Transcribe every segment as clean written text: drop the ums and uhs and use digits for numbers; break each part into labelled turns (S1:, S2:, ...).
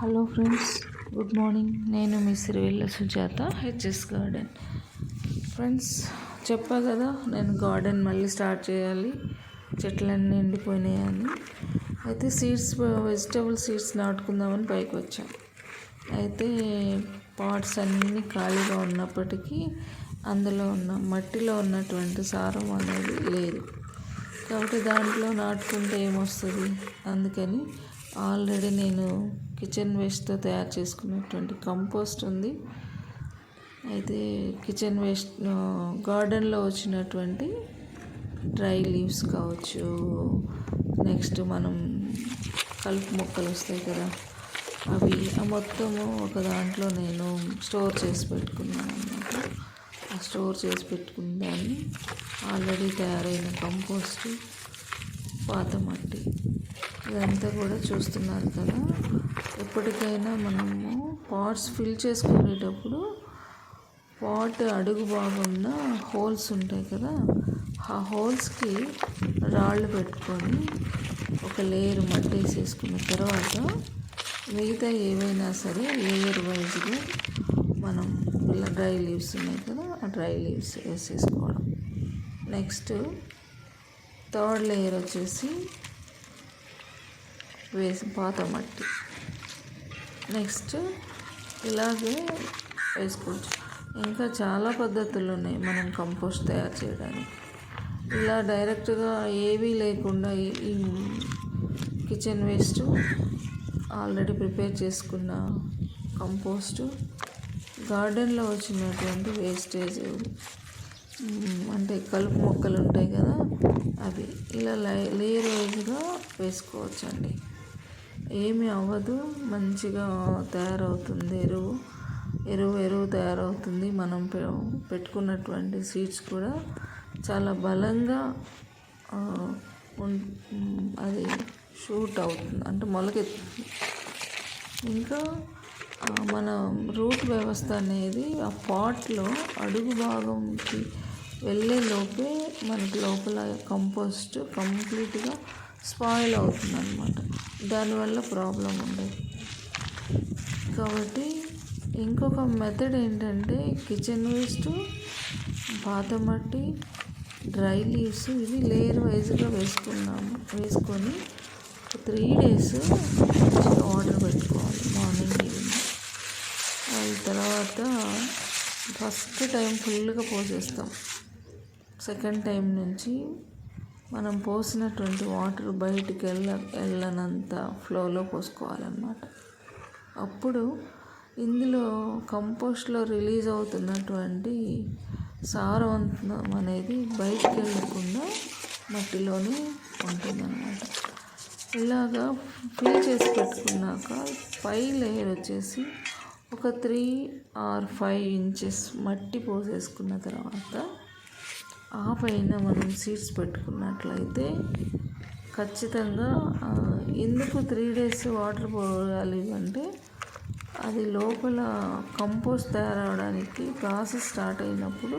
S1: Hello friends, good morning. నేను మీ Sirivella Sujatha, HS garden. Friends, చెప్పా కదా నేను గార్డెన్ మళ్ళీ స్టార్ట్ చేయాలి, చెట్లన్నీ ఎండిపోయినాయని. అయితే వెజిటబుల్ సీడ్స్ నాటుకుందామని పైకి వచ్చాం. అయితే పాట్స్ అన్నీ ఖాళీగా ఉన్నప్పటికీ అందులో ఉన్న మట్టిలో ఉన్నటువంటి సారం అనేది లేదు. కాబట్టి దాంట్లో నాటుకుంటే ఏమొస్తుంది, అందుకని ఆల్రెడీ నేను కిచెన్ వేస్ట్తో తయారు చేసుకున్నటువంటి కంపోస్ట్ ఉంది. అయితే కిచెన్ వేస్ట్ గార్డెన్లో వచ్చినటువంటి డ్రై లీవ్స్ కావచ్చు, నెక్స్ట్ మనం కలుపు మొక్కలు వస్తాయి కదా, అవి మొత్తము ఒక దాంట్లో నేను స్టోర్ చేసి పెట్టుకున్నాను అన్నమాట. ఆ స్టోర్ చేసి పెట్టుకున్న దాన్ని ఆల్రెడీ తయారైన కంపోస్ట్, పాత మట్టి, ఇదంతా కూడా చూస్తున్నారు కదా. ఎప్పటికైనా మనము పాట్స్ ఫిల్ చేసుకునేటప్పుడు పాట్ అడుగు భాగంన హోల్స్ ఉంటాయి కదా, ఆ హోల్స్కి రాళ్ళు పెట్టుకొని ఒక లేయర్ మట్టి వేసేసుకున్న తర్వాత మిగతా ఏవైనా సరే లేయర్ వైజ్గా మనం ఇలా డ్రై లీవ్స్ ఉన్నాయి కదా, ఆ డ్రై లీవ్స్ వేసేసుకోవడం. నెక్స్ట్ థర్డ్ లేయర్ వచ్చేసి పాత మట్టి. నెక్స్ట్ ఇలాగే వేసుకోవచ్చు. ఇంకా చాలా పద్ధతులు ఉన్నాయి మనం కంపోస్ట్ తయారు చేయడానికి. ఇలా డైరెక్ట్గా ఏవీ లేకుండా ఈ కిచెన్ వేస్ట్, ఆల్రెడీ ప్రిపేర్ చేసుకున్న కంపోస్టు, గార్డెన్లో వచ్చినటువంటి వేస్టేజ్ అంటే కలుపు మొక్కలు ఉంటాయి కదా, అవి ఇలా లేయర్ వైజ్గా వేసుకోవచ్చండి. ఏమీ అవ్వదు, మంచిగా తయారవుతుంది ఎరువు తయారవుతుంది. మనం పెట్టుకున్నటువంటి సీడ్స్ కూడా చాలా బలంగా అది షూట్ అవుతుంది, అంటే మొలకెత్తుతుంది. ఇంకా మన రూట్ వ్యవస్థ అనేది ఆ పాట్లో అడుగు భాగంకి వెళ్ళే లోపే మనకి లోపల కంపోస్ట్ కంప్లీట్గా స్పాయిల్ అవుతుంది అన్నమాట. దానివల్ల ప్రాబ్లం ఉండదు. కాబట్టి ఇంకొక మెథడ్ ఏంటంటే కిచెన్ వేస్ట్, పాత మట్టి, డ్రై లీవ్స్, ఇవి లేయర్ వైజ్గా వేసుకొని 3 days మంచిగా వాటర్ పెట్టుకోవాలి, మార్నింగ్ ఈవినింగ్. అది తర్వాత ఫస్ట్ టైం ఫుల్గా పోసేస్తాం. సెకండ్ టైం నుంచి మనం పోసినటువంటి వాటర్ బయటికి వెళ్ళనంత ఫ్లోలో పోసుకోవాలన్నమాట. అప్పుడు ఇందులో కంపోస్ట్లో రిలీజ్ అవుతున్నటువంటి సారవంతం అనేది బయటికి వెళ్ళకుండా మట్టిలోనే ఉంటుందన్నమాట. ఇలాగా ఫిల్ చేసి పెట్టుకున్నాక పై లేయర్ వచ్చేసి ఒక 3 or 5 inches మట్టి పోసేసుకున్న తర్వాత ఆ పైన మనం సీడ్స్ పెట్టుకున్నట్లయితే ఖచ్చితంగా ఎందుకు 3 days వాటర్ పోయాలి అంటే, అది లోపల కంపోస్ట్ తయారవడానికి ప్రాసెస్ స్టార్ట్ అయినప్పుడు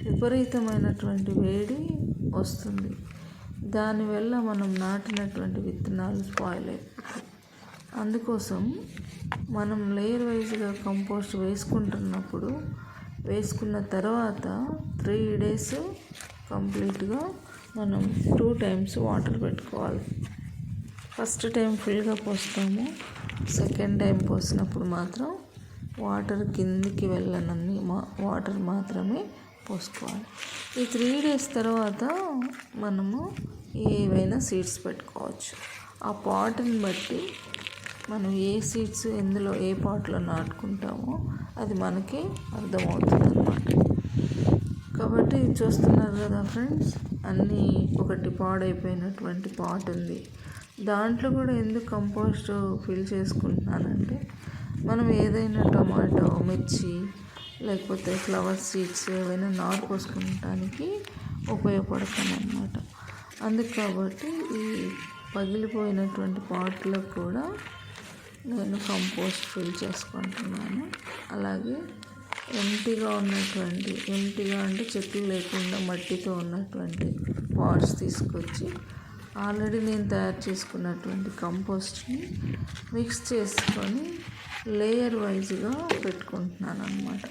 S1: విపరీతమైనటువంటి వేడి వస్తుంది. దానివల్ల మనం నాటినటువంటి విత్తనాలు స్పాయిల్ అయిపోతాయి. అందుకోసం మనం లేయర్ వైజ్గా కంపోస్ట్ వేసుకున్న తర్వాత 3 days కంప్లీట్గా మనం 2 times వాటర్ పెట్టుకోవాలి. ఫస్ట్ టైం ఫుల్గా పోస్తాము, సెకండ్ టైం పోసినప్పుడు మాత్రం వాటర్ కిందికి వెళ్ళనన్ని వాటర్ మాత్రమే పోసుకోవాలి. ఈ 3 days తర్వాత మనము ఏవైనా సీడ్స్ పెట్టుకోవచ్చు. ఆ పాట్ని బట్టి మనం ఏ సీడ్స్ ఎందులో ఏ పాట్లో నాటుకుంటామో అది మనకి అర్థమవుతుంది అన్నమాట. కాబట్టి చూస్తున్నారు కదా ఫ్రెండ్స్, అన్నీ ఒకటి పాడైపోయినటువంటి పాట్ ఉంది. దాంట్లో కూడా ఎందుకు కంపోస్ట్ ఫిల్ చేసుకుంటున్నానంటే, మనం ఏదైనా టమాటో, మిర్చి, లేకపోతే ఫ్లవర్ సీడ్స్ ఏవైనా నారు పోసుకోవడానికి ఉపయోగపడుతుంది అన్నమాట. అందుకు కాబట్టి ఈ పగిలిపోయినటువంటి పాట్లో కూడా నేను కంపోస్ట్ ఫిల్ చేసుకుంటున్నాను. అలాగే ఎంటీగా అంటే చెట్లు లేకుండా మట్టితో ఉన్నటువంటి పాట్స్ తీసుకొచ్చి ఆల్రెడీ నేను తయారు చేసుకున్నటువంటి కంపోస్ట్ని మిక్స్ చేసుకొని లేయర్ వైజ్గా పెట్టుకుంటున్నాను అన్నమాట.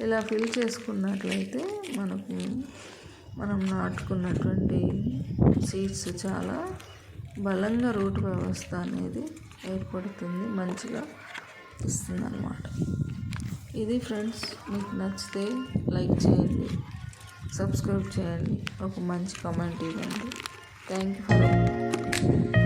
S1: ఇలా ఫిల్ చేసుకున్నట్లయితే మనం నాటుకున్నటువంటి సీడ్స్ చాలా బలంగా రూట్ వ్యవస్థ అనేది ఏర్పడుతుంది, మంచిగా ఇస్తుంది అన్నమాట. ఇది ఫ్రెండ్స్, మీకు నచ్చితే లైక్ చేయండి, సబ్స్క్రైబ్ చేయండి, ఒక మంచి కామెంట్ ఇవ్వండి. Thank you for